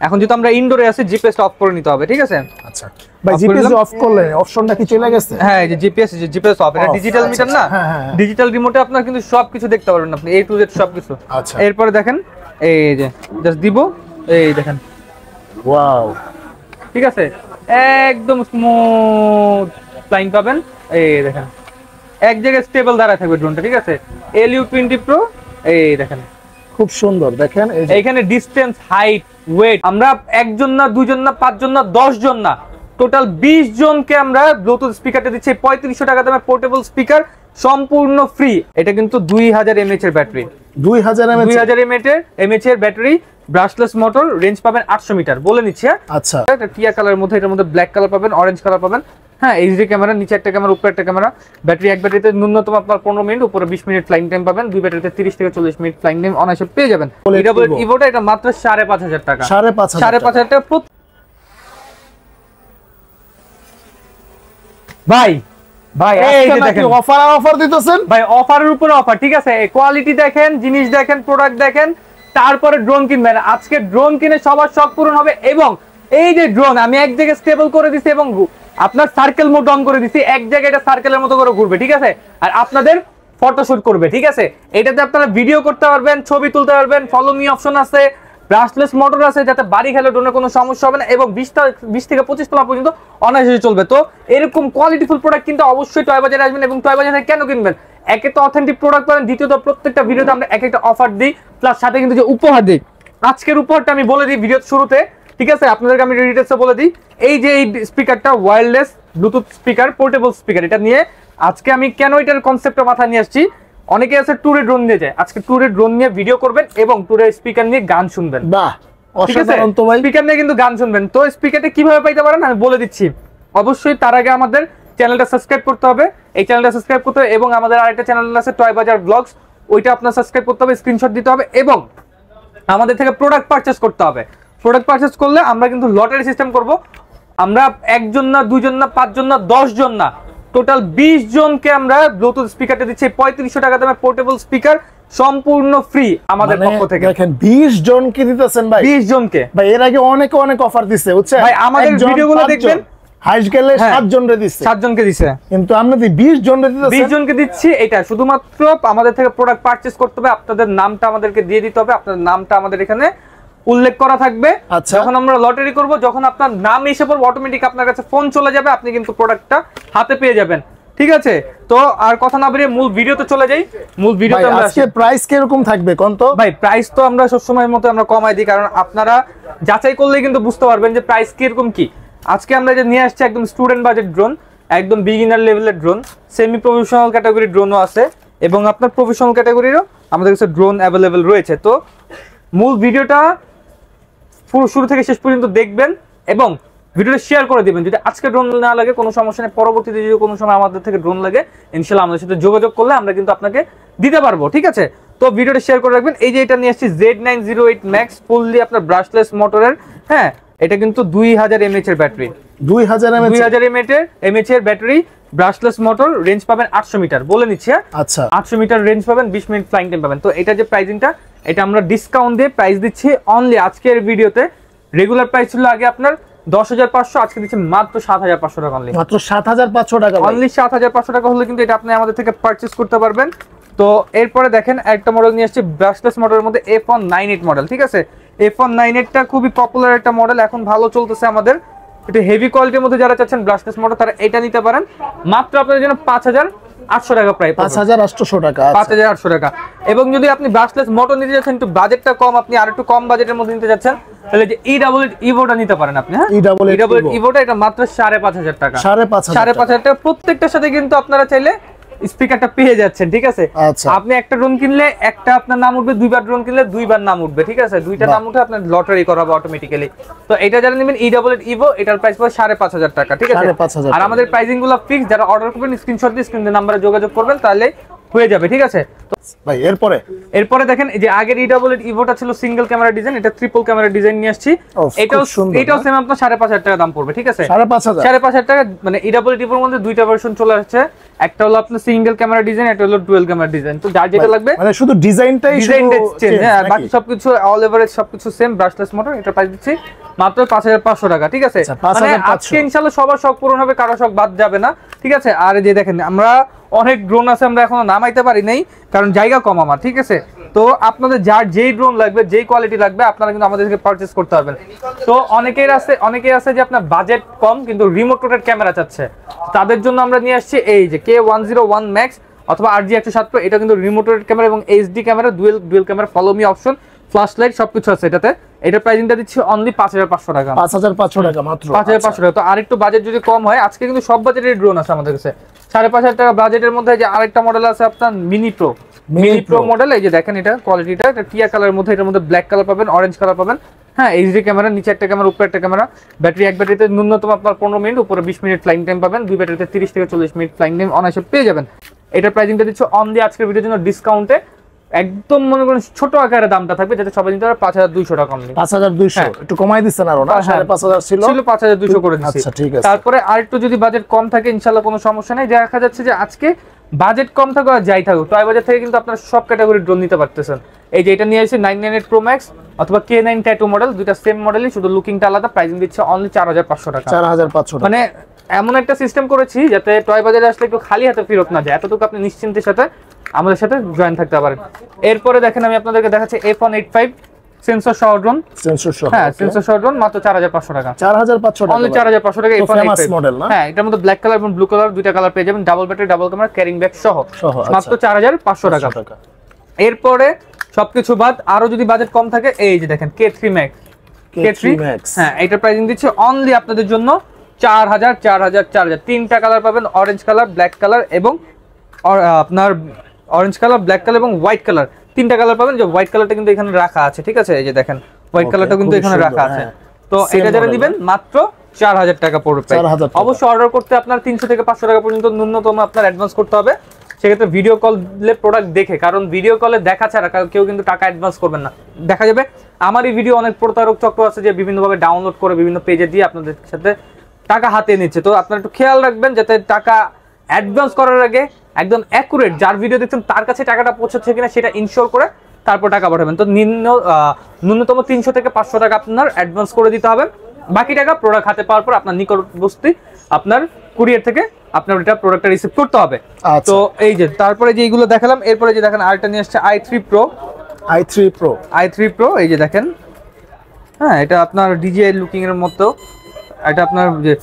এখন যেহেতু আমরা ইনডোরে আছি জিপিএস অফ করে নিতে হবে, ঠিক আছে? আচ্ছা ভাই, জিপিএস অফ করলে অপশনটা কি চলে গেছে? হ্যাঁ, এই যে জিপিএস অফ, এটা ডিজিটাল মিটার না, ডিজিটাল রিমোটে আপনারা কিন্তু সবকিছু দেখতে পারবেন, আপনি A to Z সবকিছু। আচ্ছা, এরপরে দেখেন এই যে জাস্ট দিব, এই দেখেন ওয়াও, ঠিক আছে, একদম স্মুথ ফ্লাইং পাবেন। এই দেখেন এক জায়গায় স্টেবল দাঁড়ায় থাকবে ড্রোনটা, ঠিক আছে? LU20 Pro, এই দেখেন খুব সুন্দর। দেখেন এইখানে ডিসটেন্স, হাইট, ওয়েট, আমরা একজন না, দুইজন না, পাঁচজন না, 10 জন না, টোটাল 20 জনকে আমরা ব্লুটুথ স্পিকারটা দিচ্ছি 3500 টাকা দামে, পোর্টেবল স্পিকার, সম্পূর্ণ ফ্রি। এটা কিন্তু 2000 mAh এর ব্যাটারি, 2000 mAh এর ব্যাটারি, ব্রাশলেস মোটর, রেঞ্জ পাবেন 800 মিটার। বলে নিচ্ছি, আচ্ছা, এটা টিয়া কালারের মধ্যে, এটার মধ্যে ব্ল্যাক কালার পাবেন, অরেঞ্জ কালার পাবেন। হ্যাঁ, এইচডি ক্যামেরা, নিচে একটা ক্যামেরা, উপরে একটা ক্যামেরা। ব্যাটারি এক ব্যাটারিতে ন্যূনতম আপনার 15 মিনিট, উপরে 20 মিনিট ফ্লাইং টাইম পাবেন। দুই ব্যাটারিতে 30 থেকে 40 মিনিট ফ্লাইং টাইম অনায়াসে পেয়ে যাবেন। ইভোটা এটা মাত্র 5500 টাকা, 5500 টাকা। ভাই এই যে দেখেন অফার দিতেছেন ভাই, অফারের উপরে অফার, ঠিক আছে? কোয়ালিটি দেখেন, জিনিস দেখেন, প্রোডাক্ট দেখেন, তারপরে ড্রোন কিনবেন। আজকে ড্রোন কিনে সবার শখ পূরণ হবে। এবং এই যে ড্রোন আমি এক জায়গায় স্টেবল করে দিছি এবং আপনার সার্কেল মোড অন করে দিছি, এক জায়গায় এটা সার্কেলের মতো করে ঘুরবে, ঠিক আছে? আর আপনাদের ফটোশুট করবে, ঠিক আছে? এটাতে আপনারা ভিডিও করতে পারবেন, ছবি তুলতে পারবেন, ফলো মি অপশন আছে, ব্রাশলেস মোটর আছে, যাতে বাড়ি খেলে ড্রোনে কোনো সমস্যা হবে না, এবং 20 থেকে 25 তলা পর্যন্ত অনায়াসে চলবে। তো এরকম কোয়ালিটিফুল প্রোডাক্ট কিন্তু অবশ্যই টয় বাজারে আসবেন। এবং টয় বাজারে কেন কিনবেন? একে তো অথেন্টিক প্রোডাক্ট পাবেন, দ্বিতীয়ত প্রত্যেকটা ভিডিওতে আমরা এক একটা অফার দিই, প্লাস সাথে কিন্তু যে উপহার দিই। আজকের উপহারটা আমি বলে দিই ভিডিওর শুরুতে, ঠিক আছে? আপনাদেরকে আমি ডিটেইলসে বলে দিই। এই যে এই স্পিকারটা wireless Bluetooth speaker, portable speaker, এটা নিয়ে আজকে আমি কেন এটার কনসেপ্টটা মাথায় নিয়ে আসছি। অনেকে আছে ট্যুরে ড্রোন নিয়ে যায়, আজকে ট্যুরে ড্রোন নিয়ে ভিডিও করবেন এবং ট্যুরে স্পিকার নিয়ে গান শুনবেন। বাহ, অসাধারণ তো ভাই। স্পিকার নিয়ে কিন্তু গান শুনবেন। তো স্পিকারটা কিভাবে পাইতে পারেন আমি বলে দিচ্ছি। অবশ্যই তার আগে আমাদের চ্যানেলটা সাবস্ক্রাইব করতে হবে, এই চ্যানেলটা সাবস্ক্রাইব করতে হবে, এবং আমাদের আরেকটা চ্যানেল আছে টয় বাজার ব্লগস, ওইটা আপনার সাবস্ক্রাইব করতে হবে, স্ক্রিনশট দিতে হবে, এবং আমাদের থেকে প্রোডাক্ট পারচেজ করতে হবে। প্রোডাক্ট পারচেজ করলে আমরা কিন্তু লটারি সিস্টেম করব। আমরা একজন না, দুইজন না, পাঁচজন না, 10 জন না, টোটাল 20 জনকে আমরা ব্লুটুথ স্পিকারটা দিচ্ছি 3500 টাকা দামে, পোর্টেবল স্পিকার, সম্পূর্ণ ফ্রি আমাদের পক্ষ থেকে। দেখেন 20 জনকে দিতেছেন ভাই, 20 জনকে ভাই। এর আগে অনেক অফার দিচ্ছে, বুঝছেন ভাই? আমাদের ভিডিওগুলো দেখবেন, হাইস গেলে 7 জনরে দিচ্ছে, 7 জনকে দিছে, কিন্তু আমরা 20 জনরে দিতেছি, 20 জনকে দিচ্ছি। এটা শুধুমাত্র আমাদের থেকে প্রোডাক্ট পারচেজ করতে হবে, আপনাদের নামটা আমাদেরকে দিয়ে দিতে হবে, আপনাদের নামটা আমাদের এখানে উল্লেখ করা থাকবে। যখন আমরা লটারি করব, যখন আপনার নাম এসে পড়বে, অটোমেটিক আপনার কাছে ফোন চলে যাবে, আপনি কিন্তু প্রোডাক্টটা হাতে পেয়ে যাবেন, ঠিক আছে? তো আর কথা না বেরিয়ে মূল ভিডিওতে চলে যাই। মূল ভিডিওতে আমরা আজকে প্রাইস কি রকম থাকবে কোন তো? ভাই প্রাইস তো আমরা সব সময়ের মতো আমরা কমাই দিই, কারণ আপনারা যাচাই করলে কিন্তু বুঝতে পারবেন যে প্রাইস কি রকম কি। আজকে আমরা যে নিয়ে আসছি একদম স্টুডেন্ট বাজেট ড্রোন, একদম বিগিনার লেভেলের ড্রোন, সেমি প্রফেশনাল ক্যাটাগরি ড্রোনও আছে, এবং আপনার প্রফেশনাল ক্যাটাগরিরও আমাদের কাছে ড্রোন অ্যাভেলেবেল রয়েছে। তো মূল ভিডিওটা পুরো শুরু থেকে শেষ পর্যন্ত দেখবেন এবং ভিডিওটা শেয়ার করে দিবেন। যদি আজকে ড্রোন না লাগে কোনো সমস্যা নেই, পরবর্তীতে যদি কোনো সময় আমাদের থেকে ড্রোন লাগে, ইনশাআল্লাহ আমাদের সাথে যোগাযোগ করলে আমরা কিন্তু আপনাকে দিতে পারবো, ঠিক আছে? তো ভিডিওটা শেয়ার করে রাখবেন। এই যে এটা নিয়ে আসছি Z908 Max, ফুললি আপনার ব্রাশলেস মোটরের। হ্যাঁ, এটা কিন্তু 2000 mAh এর ব্যাটারি, 2000 mAh এর ব্যাটারি, ব্রাশলেস মোটর, রেঞ্জ পাবেন 800 মিটার। বলে নিচ্ছি, আচ্ছা 800 মিটার রেঞ্জ পাবেন, 20 মিনিট ফ্লাইং টাইম পাবেন। তো এটা যে প্রাইসিংটা, এটা আমরা ডিসকাউন্ট দিয়ে প্রাইস দিচ্ছি অনলি আজকের ভিডিওতে। রেগুলার প্রাইস ছিল আগে আপনার 10,500, আজকে দিচ্ছি মাত্র 7,500 টাকা অনলি, মাত্র 7,500 টাকা অনলি। 7,500 টাকা হলে কিন্তু এটা আপনি আমাদের থেকে পারচেজ করতে পারবেন। তো এরপরে দেখেন একটা মডেল নিয়ে আসছে ব্রাশলেস মোটরের মধ্যে, F198 মডেল, ঠিক আছে? F198টা খুবই পপুলার একটা মডেল, এখন ভালো চলতেছে আমাদের। এটা হেভি কোয়ালিটির মধ্যে যারা চাচ্ছেন ব্রাশলেস মোটর, তারা এটা নিতে পারেন। মাত্র আপনাদের জন্য 5,800 টাকা, প্রায় 5,800 টাকা, 5,800 টাকা। এবং যদি আপনি ব্রাশলেস মোটর নিতে যাচ্ছেন, একটু বাজেটটা কম, আপনি আর একটু কম বাজেটের মধ্যে নিতে যাচ্ছেন, তাহলে যে E88 ইভোটা নিতে পারেন আপনি। হ্যাঁ, E88 ইভোটা, এটা মাত্র 5,500 টাকা, 5,500 টাকা। প্রত্যেকটার সাথে কিন্তু আপনারা চাইলে স্পিকারটা পেয়ে যাচ্ছেন, ঠিক আছে? আপনি একটা ড্রোন কিনলে একটা আপনার নাম উঠবে, দুইবার ড্রোন কিনলে দুইবার নাম উঠবে, ঠিক আছে? দুইটা নাম উঠে আপনার লটারি করাবে অটোমেটিক্যালি। তো এটা যারা নেবেন E88 ইভো, এটার প্রাইস পড়বে 5,500 টাকা, ঠিক আছে? আর আমাদের প্রাইসিং গুলো ফিক্স, যারা অর্ডার করবেন স্ক্রিনশট দিয়ে স্ক্রিনের নাম্বারে যোগাযোগ করবেন, তাহলে হয়ে যাবে, ঠিক আছে? ভাই এরপরে দেখেন এই যে আগের E88 ইভোটা ছিল সিঙ্গেল ক্যামেরা ডিজাইন, এটা ট্রিপল ক্যামেরা ডিজাইন নিয়ে আসছি। এটাও সেম আপনার 5,500 টাকা দাম পড়বে, ঠিক আছে? 5,500 টাকা। মানে E88 ইভোর মধ্যে দুইটা ভার্সন চলে আসছে, একটা হলো আপনার সিঙ্গেল ক্যামেরা ডিজাইন, একটা হলো ডুয়াল ক্যামেরা ডিজাইন। তো যার যেটা লাগবে, মানে শুধু ডিজাইনটাই চেঞ্জ, হ্যাঁ, বাকি সবকিছু অল এভারেজ সবকিছু সেম। ব্রাশলেস মোটর, এটা প্রাইস দিচ্ছি মাত্র 5,500 টাকা, ঠিক আছে? মানে আজকে ইনশাআল্লাহ সবার শখ পূরণ হবে, কারো শখ বাদ যাবে না, ঠিক আছে? আর এই যে দেখেন আমরা অনেক ড্রোন আছে, আমরা এখনো নামাইতে পারি নাই কারণ জায়গা কম আমার, ঠিক আছে? তো আপনাদের যার যেই ড্রোন লাগবে, যেই কোয়ালিটি লাগবে, আপনারা কিন্তু আমাদের থেকে পারচেজ করতে পারবেন। তো অনেকেই আছে যে আপনার বাজেট কম কিন্তু রিমোট রোটেট ক্যামেরা চাচ্ছে, তাদের জন্য আমরা নিয়ে আসছি এই যে K101 Max অথবা RG107 Pro। এটা কিন্তু রিমোট রোটেট ক্যামেরা এবং HD camera, dual camera, follow me option, flash light সবকিছু আছে এটাতে। এটার প্রাইসিংটা দিচ্ছি অনলি 5,500 টাকা। 5,500 টাকা মাত্র। 5,500 টাকা। তো আরেকটু বাজেট যদি কম হয়, আজকে কিন্তু সব বাজেটের ড্রোন আছে আমাদের কাছে। 5,500 টাকা বাজেটের মধ্যে যে আরেকটা মডেল আছে আপনার মিনি প্রো মডেল। এই যে দেখেন এটা কোয়ালিটিটা, এটা টিয়া কালারের মধ্যে, এটার মধ্যে ব্ল্যাক কালার পাবেন, অরেঞ্জ কালার পাবেন, হ্যাঁ। এইচডি ক্যামেরা, নিচে একটা ক্যামেরা, উপরে একটা ক্যামেরা। ব্যাটারি এক ব্যাটারিতে ন্যূনতম আপনার 15 মিনিট, উপরে 20 মিনিট ফ্লাইং টাইম পাবেন। দুই ব্যাটারিতে 30 থেকে 40 মিনিট ফ্লাইং টাইম অনায়াসে পেয়ে যাবেন। এটার প্রাইসিংটা দিচ্ছে অনলি আজকের ভিডিওর জন্য ডিসকাউন্টে, একদম মনে করেন ছোট আকারে দামটা থাকবে, যাতে সবাই নিতে পারে 5,200 টাকা অনলি। 5,200 একটু কমাই দিচ্ছেন আরো না? 5,500 ছিল 5,200 করে দিচ্ছি। আচ্ছা ঠিক আছে। তারপরে আরেকটু যদি বাজেট কম থাকে ইনশাআল্লাহ কোনো সমস্যা নেই। দেখা যাচ্ছে যে আজকে বাজেট কম থাকো আর যাই থাকুক, টয় বাজার থেকে কিন্তু আপনারা সব ক্যাটাগরির ড্রোন নিতে পারতেছেন। এই যে এটা নিয়ে এসেছি 998 Pro Max অথবা K9 ট্যাটু মডেল, দুইটা সেম মডেলই, শুধু লুকিংটা আলাদা। প্রাইসিং দিচ্ছে অনলি 4,500 টাকা। 4,500 টাকা। মানে এমন একটা সিস্টেম করেছি যাতে টয় বাজারে আসলে একটু খালি হাতে ফেরত না যায়, এতটুকু আপনি নিশ্চিন্তের সাথে আমাদের সাথে জয়েন থাকতে পারেন। এরপরে দেখেন আমি আপনাদেরকে দেখাচ্ছি F185 সেন্সর সহ ড্রোন। হ্যাঁ, সেন্সর সহ ড্রোন মাত্র 4,500 টাকা। 4,500 টাকা, অনলি 4,500 টাকা F185 মডেল না? হ্যাঁ, এটার মধ্যে ব্ল্যাক কালার এবং ব্লু কালার দুইটা কালার পেয়ে যাবেন, double battery, double camera, carrying bag সহ মাত্র 4,500 টাকা। এরপরে সবকিছু বাদ আরো যদি বাজেট কম থাকে, এই যে দেখেন K3 Max। হ্যাঁ, এটার প্রাইসিং দিচ্ছে অনলি আপনাদের জন্য 4,000 তিনটা কালার পাবেন, অরেঞ্জ কালার, ব্ল্যাক কালার এবং আপনার অরেঞ্জ কালার, ব্ল্যাক কালার এবং হোয়াইট কালার, তিনটা কালার পাবেন। যে হোয়াইট কালারটা কিন্তু এখানে রাখা আছে, ঠিক আছে? এই যে দেখেন হোয়াইট কালারটা কিন্তু এখানে রাখা আছে। তো এটা যারা নেবেন মাত্র 4,000 টাকা পড়বে। অবশ্যই অর্ডার করতে আপনার 300 থেকে 500 টাকা পর্যন্ত ন্যূনতম আপনার অ্যাডভান্স করতে হবে। সেক্ষেত্রে ভিডিও কলে প্রোডাক্ট দেখে, কারণ ভিডিও কলে দেখা ছাড়া কেউ কিন্তু টাকা অ্যাডভান্স করবেন না। দেখা যাবে আমার এই ভিডিও অনেক প্রতারক চক্র আছে যে বিভিন্নভাবে ডাউনলোড করে বিভিন্ন পেজে দিয়ে আপনাদের সাথে টাকা হাতে নিচ্ছে। তো আপনারা একটু খেয়াল রাখবেন যাতে টাকা অ্যাডভান্স করার আগে একদম অ্যাকুরেট যার ভিডিও দেখছেন তার কাছে টাকাটা পৌঁছাচ্ছে কিনা সেটা ইনশিওর করে তারপর টাকা পাঠাবেন। তো ন্যূনতম 300 থেকে 500 টাকা আপনার অ্যাডভান্স করে দিতে হবে। বাকি টাকা প্রোডাক্ট হাতে পাওয়ার পর আপনার নিকটবর্তী আপনার কুরিয়ার থেকে আপনার এটা প্রোডাক্টটা রিসিভ করতে হবে। তো এই যে তারপরে যে এইগুলো দেখালাম, এরপরে যে দেখেন আরেকটা নিয়ে আসছে i3 Pro। এই যে দেখেন, হ্যাঁ, এটা আপনার DJI লুকিং এর মতো। এটা আপনার যে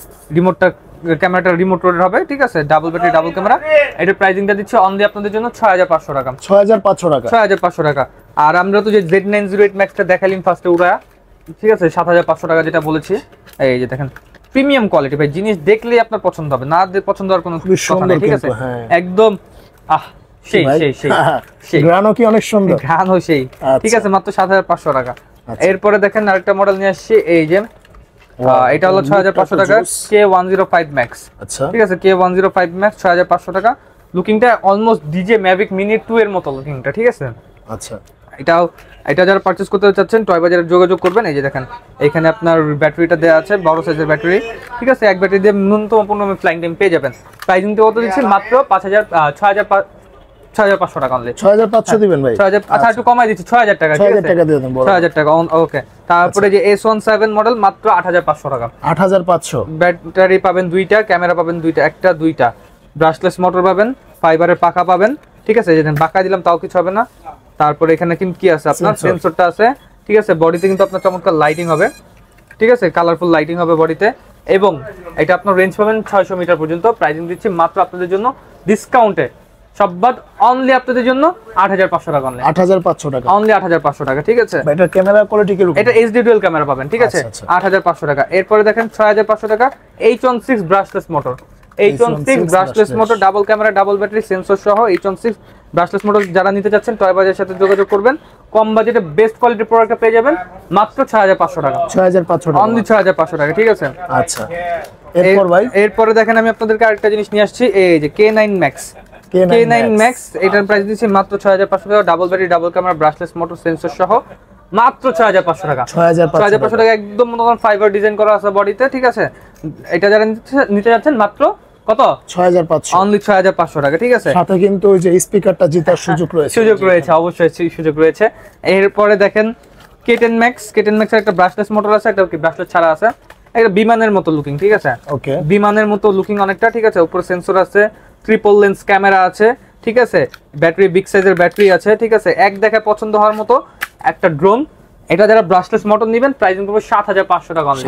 ক্যামেরাটা রিমোট রোটেট হবে, ঠিক আছে? Double battery, double camera. এটার প্রাইসিংটা দিচ্ছে অনলি আপনাদের জন্য 6,500 টাকা। 6,500 টাকা। আর আমরা তো যে Z908 Maxটা দেখালাম ফার্স্টে উড়া, ঠিক আছে? 7,500 টাকা যেটা বলেছি। এই যে দেখেন প্রিমিয়াম কোয়ালিটি ভাই, জিনিস দেখলেই আপনার পছন্দ হবে, না পছন্দ হওয়ার কোনো কথা নেই, ঠিক আছে? একদম সেই গ্রানও কি অনেক সুন্দর, গ্রানও সেই, ঠিক আছে? মাত্র 7,500 টাকা। এরপরে দেখেন আরেকটা মডেল নিয়ে আসছি, এই যে এটা হলো 6,500 টাকা K105 Max। আচ্ছা, ঠিক আছে? K105 Max 6,500 টাকা। লুকিংটা অলমোস্ট DJ Mavic Mini 2 এর মতো লুকিংটা, ঠিক আছে? আচ্ছা, এটা যারা পারচেজ করতে চাচ্ছেন টয় বাজারে যোগাযোগ করবেন। এই যে দেখেন এখানে আপনার ব্যাটারিটা দেওয়া আছে, বড় সাইজের ব্যাটারি, ঠিক আছে? এক ব্যাটারি দিয়ে ন্যূনতম 15 মিনিট ফ্লাইং টাইম পেয়ে যাবেন। প্রাইসিং তো কত দিচ্ছি? মাত্র 6,500 টাকা অনলি। 6,500 দিবেন ভাই? 6,000। আচ্ছা, একটু কমাই দিচ্ছি 6,000 টাকা। 6,000 টাকা দিয়ে দেন, 6,000 টাকা, ওকে। তারপরে যে S17 মডেল মাত্র 8,500 টাকা। 8,500। ব্যাটারি পাবেন দুইটা, ক্যামেরা পাবেন দুইটা, ব্রাশলেস মোটর পাবেন, ফাইবারের পাখা পাবেন, ঠিক আছে? যেদিন পাখা দিলাম তাও কিছু হবে না। তারপরে এখানে কিন্তু কি আছে আপনার সেন্সরটা আছে, ঠিক আছে? বডিতে কিন্তু আপনার চমৎকার লাইটিং হবে, ঠিক আছে? কালারফুল লাইটিং হবে বডিতে। এবং এটা আপনার রেঞ্জ পাবেন 600 মিটার পর্যন্ত। প্রাইসিং দিচ্ছি মাত্র আপনাদের জন্য ডিসকাউন্টে সব বাদ অনলি আপনাদের জন্য 8,500 টাকা। অনলি 8,500 টাকা, অনলি 8,500 টাকা, ঠিক আছে? এটা ক্যামেরা কোয়ালিটি কি রকম? এটা এইচডি ডুয়াল ক্যামেরা পাবেন, ঠিক আছে? 8,500 টাকা। এরপরে দেখেন 6,500 টাকা H16 brushless motor. H16 brushless motor, double camera, double battery, sensor সহ H16 ব্রাশলেস মোটর যারা নিতে যাচ্ছেন টয় বাজারের সাথে যোগাযোগ করবেন। কম বাজেটে বেস্ট কোয়ালিটির প্রোডাক্টটা পেয়ে যাবেন মাত্র 6,500 টাকা। 6,500 টাকা, অনলি 6,500 টাকা, ঠিক আছে? আচ্ছা, এরপর ভাই এরপরে দেখেন আমি আপনাদেরকে আরেকটা জিনিস নিয়ে আসছি, এই যে K9 Max। K9 Max এটার প্রাইস দিচ্ছি মাত্র 6500 টাকা, double battery double camera brushless motor sensor সহ মাত্র 6500 টাকা। 6500 টাকা একদম মনে করেন ফাইবার ডিজাইন করা আছে বডিতে, ঠিক আছে। এটা যারা নিতে যাচ্ছেন মাত্র কত 6500, অনলি 6500 টাকা, ঠিক আছে। সাথে কিন্তু ওই যে স্পিকারটা জেতার সুযোগ রয়েছে, অবশ্যই সুযোগ রয়েছে। এরপরে দেখেন K10 Max এর একটা ব্রাশলেস মোটর আছে, একটা ব্রাশলেস ছাড়া আছে, একটা বিমানের মতো লুকিং, ঠিক আছে। ওকে, বিমানের মতো লুকিং অনেকটা, ঠিক আছে। উপরে সেন্সর আছে, ট্রিপল লেন্স ক্যামেরা আছে, ঠিক আছে। ব্যাটারি বিগ সাইজের ব্যাটারি আছে, ঠিক আছে। এক দেখে পছন্দ হওয়ার মতো একটা ড্রোন। এটা যারা ব্রাশলেস মোটর নেবেন প্রাইসিং পড়বে 7500 টাকা অনলি,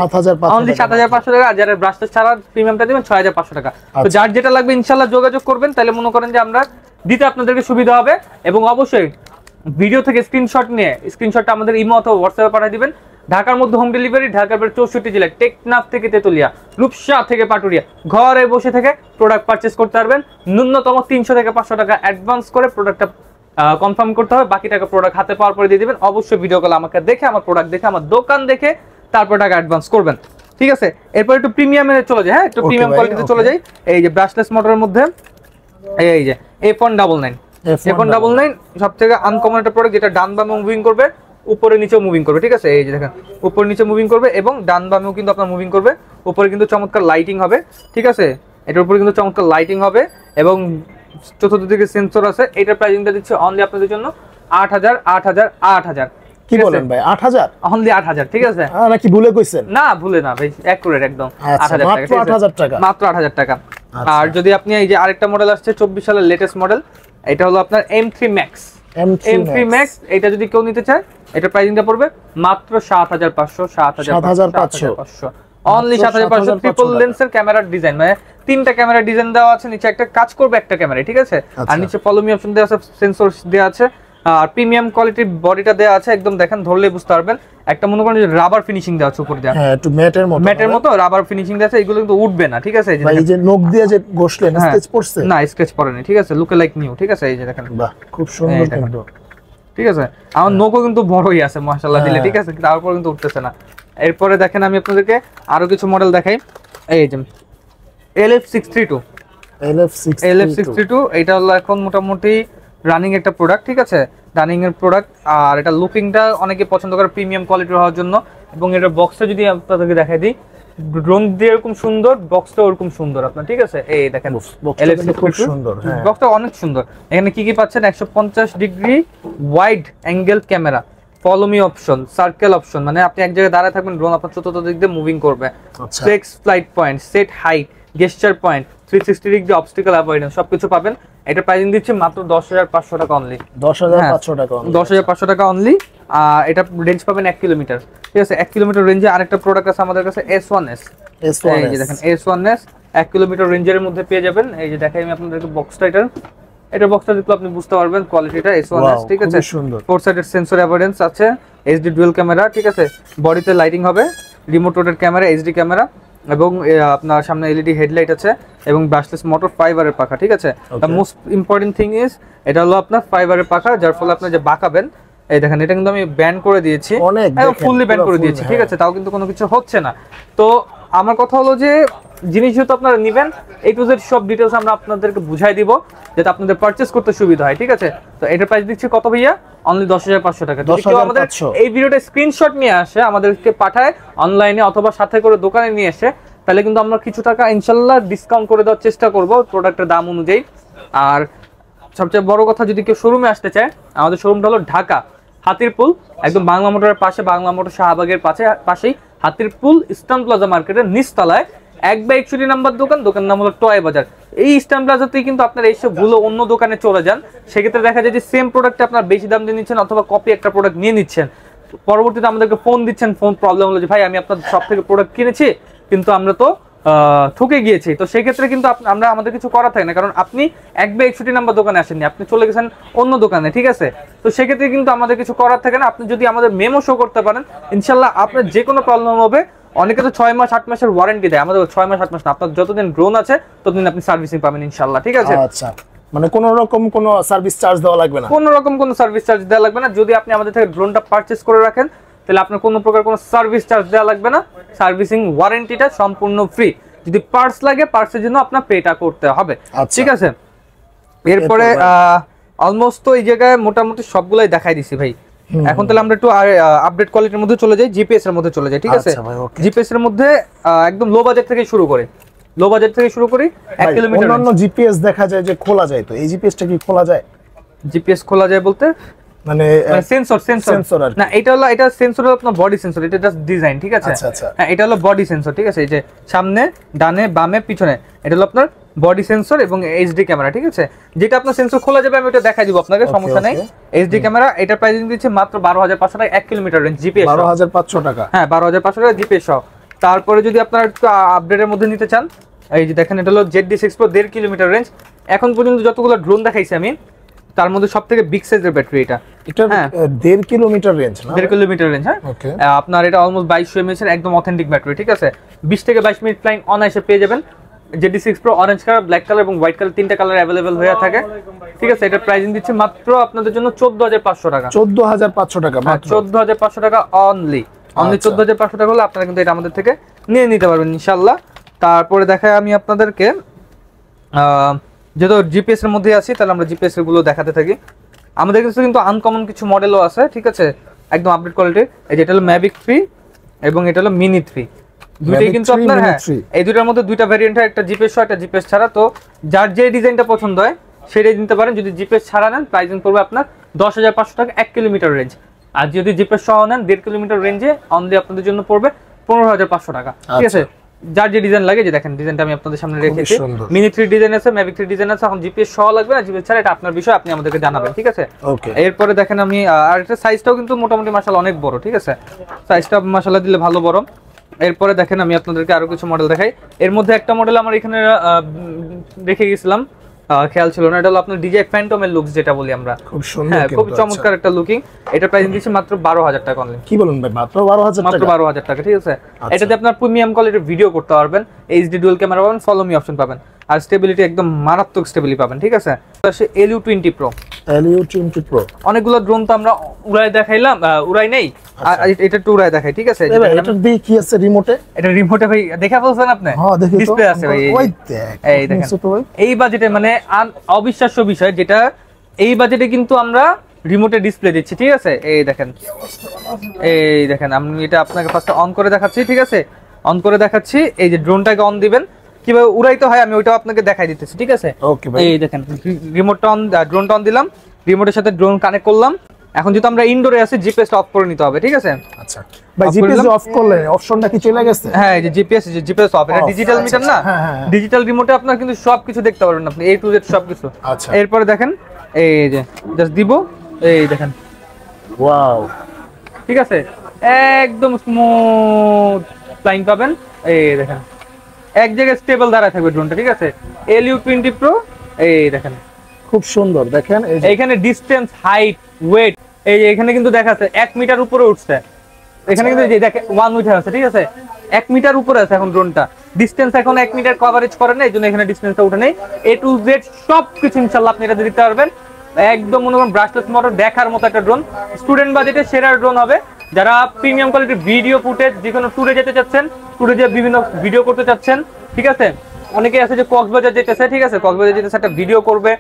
7500 টাকা। আর যারা ব্রাশলেস ছাড়া প্রিমিয়ামটা দিবেন 6500 টাকা। তো যার যেটা লাগবে ইনশাআল্লাহ যোগাযোগ করবেন, তাহলে মনে করেন যে আমরা দিতে আপনাদেরকে সুবিধা হবে। এবং অবশ্যই ভিডিও থেকে স্ক্রিনশটটা আমাদের ইমো অথবা হোয়াটসঅ্যাপে পাঠিয়ে দিবেন। ঢাকার মধ্যে হোম ডেলিভারি, ঢাকার বাইরে 64 জেলা, টেকনাফ থেকে তেতুলিয়া, রূপসা থেকে পাটুরিয়া, ঘরে বসে থেকে প্রোডাক্ট পারচেজ করতে পারবেন। ন্যূনতম 300 থেকে 500 টাকা অ্যাডভান্স করে প্রোডাক্টটা কনফার্ম করতে হবে, বাকি টাকা প্রোডাক্ট হাতে পাওয়ার পরে দিয়ে দিবেন। অবশ্যই ভিডিও কল আমাকে দেখে, আমার প্রোডাক্ট দেখে, আমার দোকান দেখে তারপর টাকা অ্যাডভান্স করবেন, ঠিক আছে। এরপর একটু প্রিমিয়ামে চলে যায়, হ্যাঁ একটু প্রিমিয়াম কোয়ালিটিতে চলে যাই। এই যে ব্রাশলেস মোটরের মধ্যে এই যে F199 সবথেকে আনকমন একটা প্রোডাক্ট, যেটা ডান বামে মুভিং করবে, উপরে নিচেও মুভিং করবে, ঠিক আছে। এই যে দেখেন উপরে নিচে মুভিং করবে এবং ডান বামেও কিন্তু আপনার মুভিং করবে। উপরে কিন্তু চমৎকার লাইটিং হবে, ঠিক আছে। এটার উপরে কিন্তু চমৎকার লাইটিং হবে এবং চতুর্থ দিকে সেন্সর আছে। এটার প্রাইসিংটা দিচ্ছে অনলি আপনাদের জন্য 8000 কি বলেন ভাই, 8000 অনলি 8000, ঠিক আছে। নাকি ভুলে কইছেন? না ভুলে না ভাই, অ্যাকুরেট একদম 8000 টাকা, মাত্র 8000 টাকা। আর যদি আপনি এই যে আরেকটা মডেল আসছে 24 সালের লেটেস্ট মডেল, এটা হলো আপনার M3 Max। এটা যদি কেউ নিতে চায়, এটা প্রাইসিংটা পড়বে মাত্র 7500 অনলি 7500। ট্রিপল লেন্সের ক্যামেরার ডিজাইন, মানে তিনটা ক্যামেরা ডিজাইন দেওয়া আছে, নিচে একটা কাজ করবে একটা ক্যামেরা, ঠিক আছে। আর নিচে ফলোমি অপশন দেওয়া আছে, সেন্সর দেওয়া আছে, আর প্রিমিয়াম কোয়ালিটির বডিটা দেওয়া আছে। একদম দেখেন ধরলে বুঝতে পারবেন, একটা মনে করেন যে রাবার ফিনিশিং দেওয়া আছে উপর দিয়ে, হ্যাঁ একটু ম্যাটের মতো রাবার ফিনিশিং দেওয়া আছে। এগুলো কিন্তু উঠবে না, ঠিক আছে। এই যে নখ দিয়ে যে ঘষলেন স্কেচ পড়ছে না, স্কেচ পড়েনি, ঠিক আছে। লুক লাইক নিউ, ঠিক আছে। এই যে দেখেন, বাহ খুব সুন্দর কিন্তু, ঠিক আছে। আমার নখও কিন্তু বড়ই আছে মাশাআল্লাহ দিলে, ঠিক আছে, তারপর কিন্তু উঠতেছে না। এরপরে দেখেন আমি আপনাদেরকে আরো কিছু মডেল দেখাই। এই যে LF632 এটা হলো এখন মোটামুটি রানিং একটা প্রোডাক্ট, ঠিক আছে, রানিং এর প্রোডাক্ট। আর এটা লুকিংটা অনেকে পছন্দ করে প্রিমিয়াম কোয়ালিটির হওয়ার জন্য। এবং এটার বক্সটা যদি আপনাদেরকে দেখাই দিই, ড্রোন দিয়ে এরকম সুন্দর, বক্সটা ওরকম সুন্দর আপনার, ঠিক আছে। এই দেখেন খুব সুন্দর, বক্সটা অনেক সুন্দর। এখানে কি কি পাচ্ছেন, 150 degree wide angle camera, follow me option, circle option, মানে আপনি এক জায়গায় দাঁড়ায় থাকবেন, ড্রোন আপনার চতুর্থ দিক দিয়ে মুভিং করবে, flex flight point, set height, gesture point, 360 degree obstacle avoidance, সবকিছু পাবেন। এটা প্রাইসিং দিচ্ছে মাত্র 10500 টাকা অনলি, 10500 টাকা অনলি। আর এটা রেঞ্জ পাবেন 1 কিলোমিটার, ঠিক আছে। 1 কিলোমিটার রেঞ্জে আরেকটা প্রোডাক্ট আছে আমাদের কাছে, S1S। এই যে দেখেন S1S 1 কিলোমিটার রেঞ্জের মধ্যে পেয়ে যাবেন। এই যে দেখাই আমি আপনাদেরকে বক্সটা, এটার বক্সটা দেখলে আপনি বুঝতে পারবেন কোয়ালিটিটা, S1S, ঠিক আছে। 4 সাইডের সেন্সর অ্যাভয়েডেন্স আছে, HD ডুয়াল ক্যামেরা, ঠিক আছে। বডিতে লাইটিং হবে, remote rotate camera, HD camera, এবং আপনার সামনে LED হেডলাইট আছে এবং ব্রাশলেস মোটর, ফাইবারের পাখা, ঠিক আছে। The most important thing is এটা হলো আপনার ফাইবারের পাখা, যার ফলে আপনি যে বাঁকাবেন, এই দেখেন এটা কিন্তু আমি ব্যান করে দিয়েছি, ফুললি ব্যান করে দিয়েছি, ঠিক আছে। তাও কিন্তু কোনো কিছু হচ্ছে না। তো আমার কথা হলো যে জিনিস যেহেতু আপনারা নেবেন, A to Z সব ডিটেলস আমরা আপনাদেরকে বুঝাই দিব, যাতে আপনাদের পারচেজ করতে সুবিধা হয়, ঠিক আছে। তো এটার প্রাইস দিচ্ছি কত ভাইয়া, অনলি 10500 টাকা। যদি কেউ আমাদের এই ভিডিওটা স্ক্রিনশট নিয়ে আসে, আমাদেরকে পাঠায় অনলাইনে অথবা সাথে করে দোকানে নিয়ে এসে, তাহলে কিন্তু আমরা কিছু টাকা ইনশাল্লাহ ডিসকাউন্ট করে দেওয়ার চেষ্টা করব প্রোডাক্টের দাম অনুযায়ী। আর সবচেয়ে বড় কথা, যদি কেউ শোরুমে আসতে চায়, আমাদের শোরুমটা হলো ঢাকা হাতিরপুল, একদম বাংলা মোটরের পাশে, বাংলা মোটর শাহবাগের পাশেই হাতিরপুল ইস্টার্ন প্লাজা মার্কেটের নিচতলায় 1/61 নাম্বার দোকান নাম হলো টয় বাজার। এই ইস্টার্ন প্লাজাতেই কিন্তু আপনারা এসে ভুলে অন্য দোকানে চলে যান, সেক্ষেত্রে দেখা যায় যে সেম প্রোডাক্টে আপনার বেশি দাম দিয়ে নিচ্ছেন অথবা কপি একটা প্রোডাক্ট নিয়ে নিচ্ছেন, পরবর্তীতে আমাদেরকে ফোন দিচ্ছেন, ফোন প্রবলেম হলো যে ভাই আমি আপনার সব থেকে প্রোডাক্ট কিনেছি কিন্তু আমরা তো ঠকে গিয়েছি। তো সেই ক্ষেত্রে কিন্তু আমরা আমাদের কিছু করা থাকে না, কারণ আপনি 1/61 নাম্বার দোকানে আসেননি, আপনি চলে গেছেন অন্য দোকানে, ঠিক আছে। তো সেক্ষেত্রে কিন্তু আমাদের কিছু করার থাকে না। আপনি যদি আমাদের মেমো শো করতে পারেন, ইনশাল্লাহ আপনার যে কোনো প্রবলেম হবে। অনেকে তো 6 মাস 8 মাসের ওয়ারেন্টি দেয়, আমাদের 6 মাস 8 মাস না, আপনার যতদিন ড্রোন আছে ততদিন আপনি সার্ভিসিং পাবেন ইনশাল্লাহ, ঠিক আছে। আচ্ছা, মানে কোনো রকম কোনো সার্ভিস চার্জ দেওয়া লাগবে না, কোনো রকম কোনো সার্ভিস চার্জ দেওয়া লাগবে না। যদি আপনি আমাদের থেকে ড্রোনটা পারচেজ করে রাখেন, তাহলে আপনার কোনো প্রকার কোনো সার্ভিস চার্জ দেওয়া লাগবে না, সার্ভিসিং ওয়ারেন্টিটা সম্পূর্ণ ফ্রি। যদি পার্টস লাগে, পার্টসের জন্য আপনার পেটা করতে হবে, ঠিক আছে। এরপরে অলমোস্ট তো এই জায়গায় মোটামুটি সবগুলাই দেখাই দিছি ভাই। এখন তাহলে আমরা একটু আপডেট কোয়ালিটির মধ্যে চলে যাই, জিপিএস এর মধ্যে চলে যাই, ঠিক আছে? জিপিএস এর মধ্যে একদম লো বাজেট থেকে শুরু করে, লো বাজেট থেকে শুরু করি 1 কিলোমিটার। অন্যান্য জিপিএস দেখা যায় যে খোলা যায়, তো এই জিপিএসটা কি খোলা যায়? জিপিএস খোলা যায় বলতে মানে সেন্সর না, এটা সেন্সর হলো আপনার বডি সেন্সর, এটা জাস্ট ডিজাইন, ঠিক আছে? হ্যাঁ, এটা হলো বডি সেন্সর, ঠিক আছে? এই যে সামনে, ডানে, বামে, পিছনে, এটা হলো আপনার বডি সেন্সর এবং এইচডি ক্যামেরা, ঠিক আছে? যেটা আপনার সেন্সর খোলা যাবে আমি ওটা দেখাই দিব আপনাকে, সমস্যা নাই। এইচডি ক্যামেরা, এটা প্রাইসিং দিচ্ছে মাত্র 12,500 টাকা 1 কিলোমিটার রেঞ্জ, জিপিএস 12,500 টাকা। হ্যাঁ, 12,500 টাকা জিপিএস সহ। তারপরে যদি আপনারা একটু আপডেটের মধ্যে নিতে চান, এই যে দেখেন এটা হলো ZD6 Pro 1.5 কিলোমিটার রেঞ্জ। এখন পর্যন্ত যতগুলো ড্রোন দেখাইছি আমি, তার মধ্যে সবথেকে বিগ সাইজের ব্যাটারি এটা। হ্যাঁ, 1.5 কিলোমিটার রেঞ্জ না? 1.5 কিলোমিটার রেঞ্জ। হ্যাঁ, আপনার এটা অলমোস্ট 2200 mAh এর একদম অথেন্টিক ব্যাটারি, ঠিক আছে? 20 থেকে 22 মিনিট ফ্লাইং অনায়াসে পেয়ে যাবেন। ZD6 Pro orange colour, black colour এবং হোয়াইট কালার, তিনটা কালার अवेलेबल হয়ে থাকে, ঠিক আছে? এটা প্রাইসিং দিচ্ছে মাত্র আপনাদের জন্য 14,500 টাকা। 14,500 টাকা মাত্র? 14,500 টাকা অনলি 14,500 টাকা হলে আপনারা কিন্তু এটা আমাদের থেকে নিয়ে নিতে পারবেন ইনশাআল্লাহ। তারপরে দেখাই আমি আপনাদেরকে, যেহেতু জিপিএস এর মধ্যে আছি তাহলে আমরা জিপিএস এর গুলো দেখাতে থাকি। আমাদের কাছে কিন্তু আনকমন কিছু মডেলও আছে, ঠিক আছে? একদম আপডেট কোয়ালিটির। এই যেটা হলো ম্যাভিক 3 এবং এটা হলো মিনি 3, দুইটাই কিন্তু আপনার, হ্যাঁ, এই দুইটার মধ্যে দুইটা ভ্যারিয়েন্ট হয়, একটা জিপিএস সহ, একটা জিপিএস ছাড়া। তো যার যে ডিজাইনটা পছন্দ হয় সেটাই নিতে পারেন। যদি জিপিএস ছাড়া নেন প্রাইসিং পড়বে আপনার 10,500 টাকা 1 কিলোমিটার রেঞ্জ, আর যদি জিপিএস সহ নেন 1.5 কিলোমিটার রেঞ্জে অনলি আপনাদের জন্য পড়বে 15,500 টাকা, ঠিক আছে? যার যে ডিজাইন লাগে, যে দেখেন ডিজাইনটা আমি আপনাদের সামনে রেখেছি, মিনি 3 ডিজাইন আছে, ম্যাভিক 3 ডিজাইন আছে। এখন জিপিএস সহ লাগবে না জিপিএস ছাড়া, এটা আপনার বিষয়, আপনি আমাদেরকে জানাবেন, ঠিক আছে? এরপরে দেখেন আমি আর এটা সাইজটাও কিন্তু মোটামুটি মাশাআল্লাহ অনেক বড়, ঠিক আছে? সাইজটা মাশাআল্লাহ দিলে ভালো বড়। এরপরে দেখেন আমি আপনাদেরকে আরো কিছু মডেল দেখাই। এর মধ্যে একটা মডেল আমার এখানে রেখে গেছিলাম, খেয়াল ছিল না, এটা হলো আপনার ডিজে ফ্যান্টমের লুকস যেটা বলি আমরা, খুব সুন্দর, হ্যাঁ, খুব চমৎকার একটা লুকিং। এটা প্রাইসিং দিচ্ছে মাত্র 12,000 টাকা অনলি। কি বলেন ভাই, মাত্র 12,000 টাকা? মাত্র 12,000 টাকা, ঠিক আছে? এটাতে আপনার প্রিমিয়াম কোয়ালিটির ভিডিও করতে পারবেন, এইচডি ডুয়াল ক্যামেরা পাবেন, ফলো মি অপশন পাবেন, আর স্টেবিলিটি একদম মারাত্মক স্টেবিলিটি পাবেন, ঠিক আছে? LU20 Pro, LU20 Pro অনেকগুলো ড্রোন তো আমরা উড়াই দেখাইলাম, উড়াই নেই, এটা একটু উড়াই দেখাই, ঠিক আছে? এটা দিয়ে কি আছে রিমোটে? এটা রিমোটে ভাই দেখা বলছেন আপনি? হ্যাঁ, দেখি তো, ডিসপ্লে আছে ভাই, ওই দেখ, এই দেখেন এই বাজেটে, মানে অবিশ্বাস্য বিষয় যেটা, এই বাজেটে কিন্তু আমরা রিমোটে ডিসপ্লে দিচ্ছি, ঠিক আছে? এই দেখেন, এই দেখেন, আমি এটা আপনাকে ফার্স্টে অন করে দেখাচ্ছি, ঠিক আছে? অন করে দেখাচ্ছি, এই যে ড্রোনটাকে অন দিবেন, কিভাবে উড়াইতে হয় আমি ওইটাও আপনাকে দেখাই দিতেছি, ঠিক আছে? ওকে ভাই, এই দেখেন রিমোটটা অন, ড্রোনটা অন দিলাম, রিমোটের সাথে ড্রোন কানেক্ট করলাম। এখন যেহেতু আমরা ইনডোরে আছি, জিপিএস অফ করে নিতে হবে, ঠিক আছে? আচ্ছা ভাই, জিপিএস অফ করলে অপশনটা কি চলে গেছে? হ্যাঁ, এই যে জিপিএস অফ, এটা ডিজিটাল মিটার না, ডিজিটাল রিমোটে আপনার কিন্তু সবকিছু দেখতে পারবেন আপনি, A to Z সবকিছু। আচ্ছা, এরপরে দেখেন এই যে জাস্ট দিব, এই দেখেন, ওয়াও, ঠিক আছে? একদম স্মুথ ফ্লাইং পাবেন, এই দেখেন এক জায়গায় স্টেবল দাঁড়ায় থাকবে ড্রোনটা, ঠিক আছে? LU20 Pro, এই দেখেন খুব সুন্দর। দেখেন এইখানে ডিসটেন্স, হাইট, ওয়েট, এই যে এখানে কিন্তু দেখাচ্ছে 1 মিটার উপরে উঠছে, এখানে কিন্তু এই যে দেখেন 1 মিটার আছে, ঠিক আছে? 1 মিটার উপরে আছে এখন ড্রোনটা, ডিসটেন্স এখন 1 মিটার কভারেজ করে না, এইজন্য এখানে ডিসটেন্সটা উঠে নেই। A to Z সবকিছু ইনশাআল্লাহ আপনি এটা দিতে পারবেন, একদম মনে করেন ব্রাশলেস মোটর দেখার মতো একটা ড্রোন, স্টুডেন্ট বাজেটে সেরা ড্রোন হবে। যারা প্রিমিয়াম কোয়ালিটির ভিডিও ফুটেজ, যে কোনো ট্যুরে যেতে চাচ্ছেন, ট্যুরে যে বিভিন্ন ভিডিও করতে চাচ্ছেন, ঠিক আছে? অনেকে আছে যে কক্সবাজার যেতেছে, ঠিক আছে? কক্সবাজার যেতেছে, একটা ভিডিও করবে,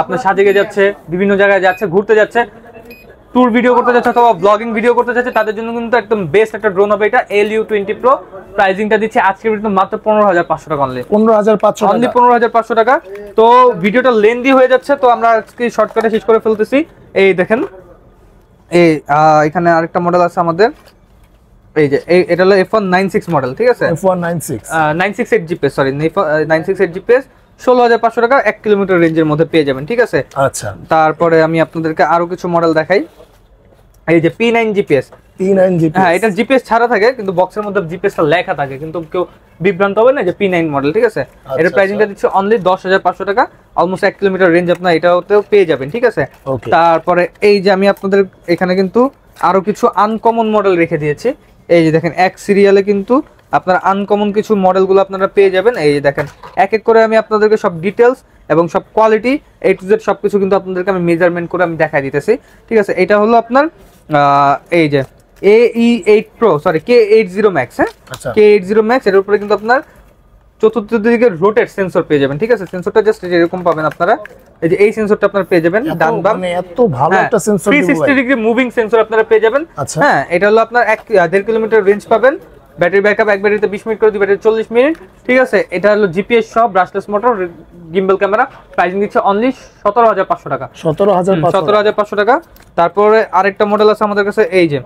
আপনার সাজেকে যাচ্ছে, বিভিন্ন জায়গায় যাচ্ছে, ঘুরতে যাচ্ছে, ট্যুর ভিডিও করতে যাচ্ছে অথবা ব্লগিং ভিডিও করতে যাচ্ছে, তাদের জন্য কিন্তু একদম বেস্ট একটা ড্রোন হবে এটা, LU20 Pro। প্রাইসিংটা দিচ্ছে আজকে কিন্তু মাত্র 15,500 টাকা অনলি, 15,500 অনলি 15,500 টাকা। তো ভিডিওটা লেন্দি হয়ে যাচ্ছে, তো আমরা আজকে শর্টকাটে শেষ করে ফেলতেছি। এই দেখেন, এই এখানে আরেকটা মডেল আছে আমাদের, এই যে এটা হলো F196 মডেল, ঠিক আছে? F196 968 জিপিএস, সরি 968 জিপিএস, 16,500 টাকা 1 কিলোমিটার রেঞ্জের মধ্যে পেয়ে যাবেন, ঠিক আছে? আচ্ছা, তারপরে আমি আপনাদেরকে আরো কিছু মডেল দেখাই। এই যে P9 জিপিএস, হ্যাঁ, এটা জিপিএস ছাড়া থাকে কিন্তু বক্সের মধ্যে জিপিএসটা লেখা থাকে, কিন্তু কেউ বিভ্রান্ত হবে না, যে P9 মডেল, ঠিক আছে? এর প্রাইসিংটা দিচ্ছে অনলি 10,500 টাকা, অলমোস্ট 1 কিলোমিটার রেঞ্জ আপনার এটাতেও পেয়ে যাবেন, ঠিক আছে? তারপরে এই যে আমি আপনাদের এখানে কিন্তু আরো কিছু আনকমন মডেল রেখে দিয়েছি। এই যে দেখেন এক সিরিয়ালে কিন্তু আপনার আনকমন কিছু মডেলগুলো আপনারা পেয়ে যাবেন। এই যে দেখেন এক এক করে আমি আপনাদেরকে সব ডিটেলস এবং সব কোয়ালিটি A to Z সবকিছু কিন্তু আপনাদেরকে আমি মেজারমেন্ট করে আমি দেখাই দিতেছি, ঠিক আছে? এটা হলো আপনার এই যে AE8 Pro, sorry K80 Max, হ্যাঁ, K80 Max, এর উপরে কিন্তু আপনার চতুর্থ দিকে রোটেট সেন্সর পেয়ে যাবেন, ঠিক আছে? সেন্সরটা জাস্ট এরকম পাবেন আপনারা, এই যে এই সেন্সরটা আপনারা পেয়ে যাবেন ডান বাম, মানে এত ভালো একটা সেন্সর 360 ডিগ্রি মুভিং সেন্সর আপনারা পেয়ে যাবেন। হ্যাঁ, এটা হলো আপনার 1.5 কিলোমিটার রেঞ্জ পাবেন, ব্যাটারি ব্যাকআপ এক ব্যাটারিতে 20 মিনিট করে 2 ব্যাটারি 40 মিনিট, ঠিক আছে? এটা হলো জিপিএস সহ brushless motor, gimbal camera, pricing দিচ্ছে অনলি 17,500 টাকা। 17,500 টাকা। তারপরে আরেকটা মডেল আছে আমাদের কাছে, এই যে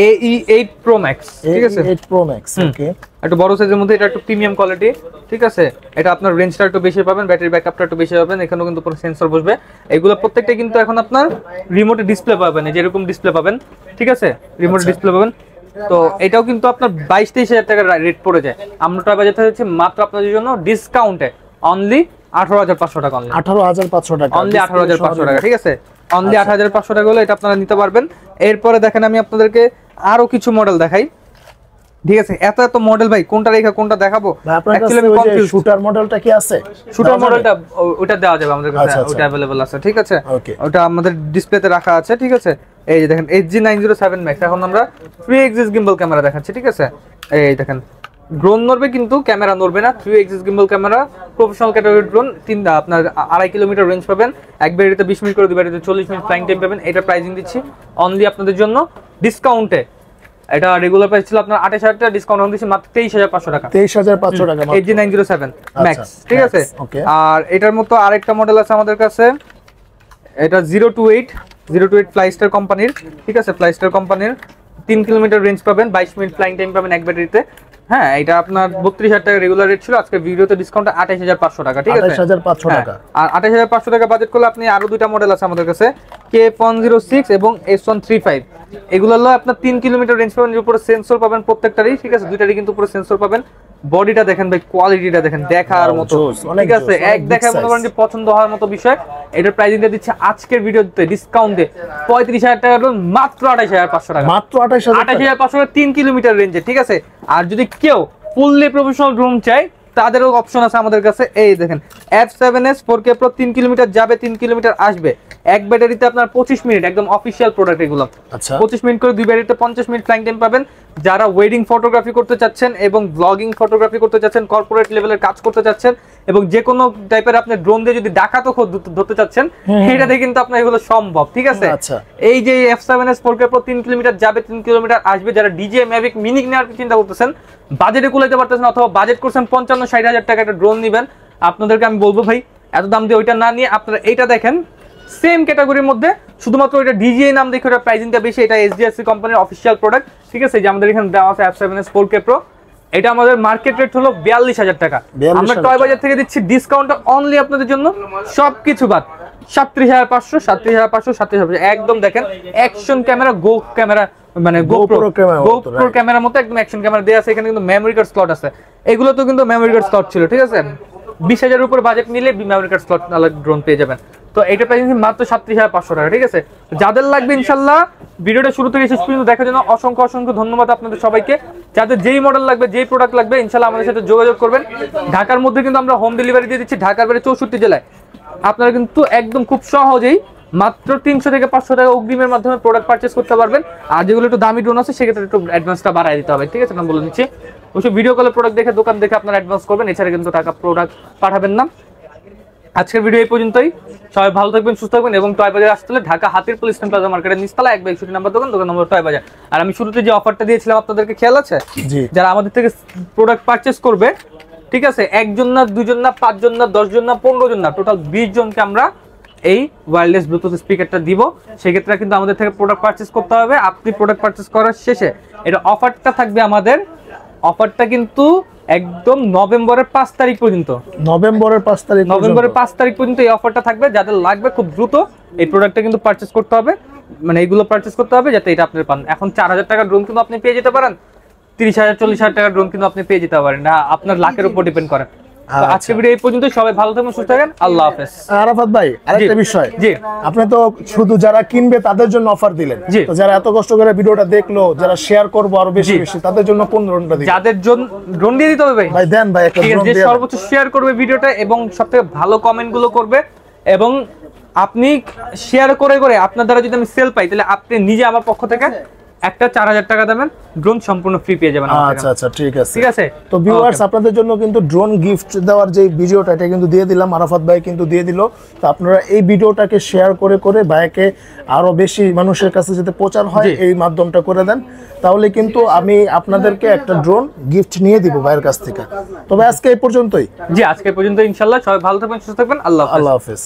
AE8 Pro Max, ঠিক আছে? AE8 Pro Max, ওকে। একটু বড় সাইজের মধ্যে, এটা একটু প্রিমিয়াম কোয়ালিটি, ঠিক আছে? এটা আপনার রেঞ্জটা একটু বেশি পাবেন, ব্যাটারি ব্যাকআপটা একটু বেশি পাবেন, এখানেও কিন্তু পুরো সেন্সর বসবে। এগুলো প্রত্যেকটা কিন্তু এখন আপনার রিমোটে ডিসপ্লে পাবেন, এই যে এরকম ডিসপ্লে পাবেন, ঠিক আছে? রিমোট ডিসপ্লে পাবেন। তো এটাও কিন্তু আপনার 22-23 হাজার টাকা রেট পড়ে যায়। আমরা টয় বাজার থেকে হচ্ছে মাত্র আপনাদের জন্য ডিসকাউন্টে অনলি 18,500 টাকা, অনলি 18,500 টাকা, অনলি 18,500 টাকা, ঠিক আছে? অনলি 18,500 টাকা হলে এটা আপনারা নিতে পারবেন। এরপরে দেখেন আমি আপনাদেরকে আরো কিছু মডেল দেখাই, ঠিক আছে? এত এত মডেল ভাই, কোনটা রেখা কোনটা দেখাবো? অ্যাকচুয়ালি আমি কনফিউজ। শুটার মডেলটা কি আছে? শুটার মডেলটা ওটা দেওয়া যাবে আমাদের কাছে, ওটা अवेलेबल আছে, ঠিক আছে? ওটা আমাদের ডিসপ্লেতে রাখা আছে, ঠিক আছে? এই যে দেখেন HG907 Max, এখন আমরা 3 এক্সিস গিম্বল ক্যামেরা দেখাচ্ছি, ঠিক আছে? এই দেখেন ড্রোন নড়বে কিন্তু ক্যামেরা নড়বে না, 3 axis gimbal camera, professional category drone, আপনার 2.5 কিলোমিটার রেঞ্জ পাবেন, এক ব্যাটারিতে 20 মিনিট করে 2 ব্যাটারিতে 40 মিনিট ফ্লাইং টাইম পাবেন। এটা প্রাইসিং দিচ্ছি অনলি আপনাদের জন্য ডিসকাউন্টে, এটা রেগুলার প্রাইস ছিল আপনার 28,000 টাকা, ডিসকাউন্ট অন দিচ্ছি মাত্র 23,500 টাকা। 23,500 টাকা মাত্র, HG907 Max, ঠিক আছে? আর এটার মতো আরেকটা মডেল আছে আমাদের কাছে, এটা 028 ফ্লাইস্টার কোম্পানির, ঠিক আছে? ফ্লাইস্টার কোম্পানির 3 কিলোমিটার রেঞ্জ পাবেন, 22 মিনিট ফ্লাইং টাইম পাবেন এক ব্যাটারিতে। হ্যাঁ, এটা আপনার 32,000 টাকা রেগুলার রেট ছিল, আজকে ভিডিওতে ডিসকাউন্ট 28,500 টাকা, ঠিক আছে? 28,500 টাকা। আর 28,500 টাকা বাজেট করলে আপনি আরো দুইটা মডেল আছে আমাদের কাছে, K106 এবং S135। এগুলো হলো আপনার 3 কিলোমিটার রেঞ্জ পাবেন, এর উপরে সেন্সর পাবেন প্রত্যেকটারই, ঠিক আছে? দুইটারই কিন্তু উপরে সেন্সর পাবেন। বডিটা দেখেন ভাই, কোয়ালিটিটা দেখেন, দেখার মতো, ঠিক আছে? এক দেখায় মনে করেন যে পছন্দ হওয়ার মতো বিষয়। এটার প্রাইসিংটা দিচ্ছে আজকের ভিডিওতে ডিসকাউন্টে 35,000 টাকা, মাত্র 28,500 টাকা, মাত্র 28,500 টাকা 3 কিলোমিটার রেঞ্জে, ঠিক আছে? আর যদি কেউ ফুললি প্রফেশনাল ড্রোন চাই, তাদেরও অপশন আছে আমাদের কাছে। এই দেখেন F7S 4K Pro, 3 কিলোমিটার যাবে, 3 কিলোমিটার আসবে, এক ব্যাটারিতে আপনার 25 মিনিট, একদম অফিশিয়াল প্রোডাক্ট এগুলো। আচ্ছা, 25 মিনিট করে 2 ব্যাটারিতে 50 মিনিট ফ্লাইং টাইম পাবেন। যারা ওয়েডিং ফটোগ্রাফি করতে চাচ্ছেন এবং ব্লগিং ফটোগ্রাফি করতে চাচ্ছেন, কর্পোরেট লেভেলের কাজ করতে চাচ্ছেন, এবং যে কোনো টাইপের আপনি ড্রোন দিয়ে যদি ডাকাতও ধরতে চাচ্ছেন, সেটাতে কিন্তু আপনার এগুলো সম্ভব, ঠিক আছে? এই যে F7S 4K Pro 3 কিলোমিটার যাবে, 3 কিলোমিটার আসবে, যারা DJI Mavic Mini নেওয়ার চিন্তা করতেছেন, বাজেটে কুলাইতে পারতেছেন, অথবা বাজেট করছেন 55-60 হাজার টাকা একটা ড্রোন নেবেন, আপনাদেরকে আমি বলবো ভাই এত দাম দিয়ে ওইটা না নিয়ে আপনারা এইটা দেখেন, সেম ক্যাটাগরির মধ্যে, শুধুমাত্র এটা DJI নাম দেখে ওটা প্রাইসিংটা বেশি। এটা SDRC কোম্পানির অফিশিয়াল প্রোডাক্ট, ঠিক আছে? যে আমাদের এখানে দেওয়া আছে F7S 4K Pro, এটা আমাদের মার্কেট রেট হলো 42,000 টাকা, আমরা টয় বাজার থেকে দিচ্ছি ডিসকাউন্ট অনলি আপনাদের জন্য সবকিছু বাদ 37,500 একদম। দেখেন অ্যাকশন ক্যামেরা, গো ক্যামেরা, মানে GoPro ক্যামেরার মতো একদম অ্যাকশন ক্যামেরা দেয়া আছে। এখানে কিন্তু মেমরি কার্ড স্লট আছে, এগুলো তো কিন্তু মেমরি কার্ড স্লট ছিল, ঠিক আছে? 20,000 উপর বাজেট নিলে মেমরি কার্ড স্লট ড্রোন পেয়ে যাবেন। তো এটা প্রাইস মাত্র 37,500 টাকা, ঠিক আছে? যাদের লাগবে ইনশাআল্লাহ ভিডিওটা শুরু থেকে শেষ পর্যন্ত দেখার জন্য অসংখ্য অসংখ্য ধন্যবাদ আপনাদের সবাইকে। যাদের যেই মডেল লাগবে, যেই প্রোডাক্ট লাগবে, ইনশাআল্লাহ আমাদের সাথে যোগাযোগ করবেন। ঢাকার মধ্যে কিন্তু আমরা হোম ডেলিভারি দিয়ে দিচ্ছি, ঢাকার বাইরে 64 জেলায়। আপনারা কিন্তু একদম খুব সহজেই মাত্র 300 থেকে 500 টাকা অগ্রিমের মাধ্যমে প্রোডাক্ট পারচেজ করতে পারবেন। আর যেগুলো একটু দামি ড্রোন আছে, সেক্ষেত্রে একটু অ্যাডভান্সটা বাড়ায় দিতে হবে, ঠিক আছে? আমি বলে দিচ্ছি, অবশ্যই ভিডিও কলে প্রোডাক্ট দেখে, দোকান দেখে আপনারা অ্যাডভান্স করবেন, এছাড়া কিন্তু টাকা প্রোডাক্ট পাঠাবেন না। আজকের ভিডিও এই পর্যন্তই। সবাই ভালো থাকবেন, সুস্থ থাকবেন, এবং টয় বাজার আসতে হলে ঢাকা হাতিরপুল ইস্টার্ন প্লাজা মার্কেটের নিচতলা 1/61 নম্বর দোকান নম্বর টয় বাজার। আর আমি শুরুতে যে অফারটা দিয়েছিলাম আপনাদেরকে খেয়াল আছে? যারা আমাদের থেকে প্রোডাক্ট পারচেজ করবে, ঠিক আছে, একজন না, দুজন না, 5 জন না, 10 জন না, 15 জন না, টোটাল 20 জনকে আমরা এই ওয়্যারলেস ব্লুটুথ স্পিকারটা দিব। সেক্ষেত্রে কিন্তু আমাদের থেকে প্রোডাক্ট পারচেজ করতে হবে। আপনি প্রোডাক্ট পারচেজ করার শেষে এটা অফারটা থাকবে আমাদের, অফারটা কিন্তু একদম নভেম্বরের 5 তারিখ পর্যন্ত, নভেম্বরের 5 তারিখ পর্যন্ত এই অফারটা থাকবে। যাদের লাগবে খুব দ্রুত এই প্রোডাক্টটা কিন্তু পারচেজ করতে হবে, মানে এইগুলো পারচেজ করতে হবে যাতে এটা আপনি পান। এখন 4,000 টাকার ড্রোন কিন্তু আপনি পেয়ে যেতে পারেন, 30,000 40,000 টাকার ড্রোন কিন্তু আপনি পেয়ে যেতে পারেন, না আপনার লাকের উপর ডিপেন্ড করে। আজকে ভিডিও এই পর্যন্ত, সবাই ভালো থাকবেন, সুস্থ থাকবেন, আল্লাহ হাফেজ। আরাফাত ভাই, আরেকটা বিষয়, জি, আপনি তো শুধু যারা কিনবে তাদের জন্য অফার দিলেন, তো যারা এত কষ্ট করে ভিডিওটা দেখলো, যারা শেয়ার করবো আরো বেশি বেশি, তাদের জন্য কোন ড্রোনটা দিবেন? যাদের জন্য ড্রোন দিয়ে দিতে হবে ভাই, ভাই দেন ভাই একটা ড্রোন দিয়ে, সর্বোচ্চ শেয়ার করবে ভিডিওটা এবং সবথেকে ভালো কমেন্ট গুলো করবে। এবং আপনি শেয়ার করে করে আপনার দ্বারা যদি আমি সেল পাই, তাহলে আপনি নিজে আমার পক্ষ থেকে একটা 4000 টাকা দামের ড্রোন সম্পূর্ণ ফ্রি পেয়ে যাবেন। আচ্ছা আচ্ছা, ঠিক আছে ঠিক আছে। তো ভিউয়ার্স, আপনাদের জন্য কিন্তু ড্রোন গিফট দেওয়ার যে ভিডিওটা, এটা কিন্তু দিয়ে দিলাম, আরাফাত ভাই কিন্তু দিয়ে দিল। তো আপনারা এই ভিডিওটাকে শেয়ার করে করে ভাইকে আরো বেশি মানুষের কাছে যাতে প্রচার হয় এই মাধ্যমটা করে দেন, তাহলে কিন্তু আমি আপনাদেরকে একটা ড্রোন গিফট নিয়ে দিব ভাইয়ের কাছ থেকে। তবে আজকে এই পর্যন্তই। জি, আজকে পর্যন্ত ইনশাআল্লাহ। সবাই ভালো থাকবেন, সুস্থ থাকবেন। আল্লাহ হাফেজ। আল্লাহ হাফেজ।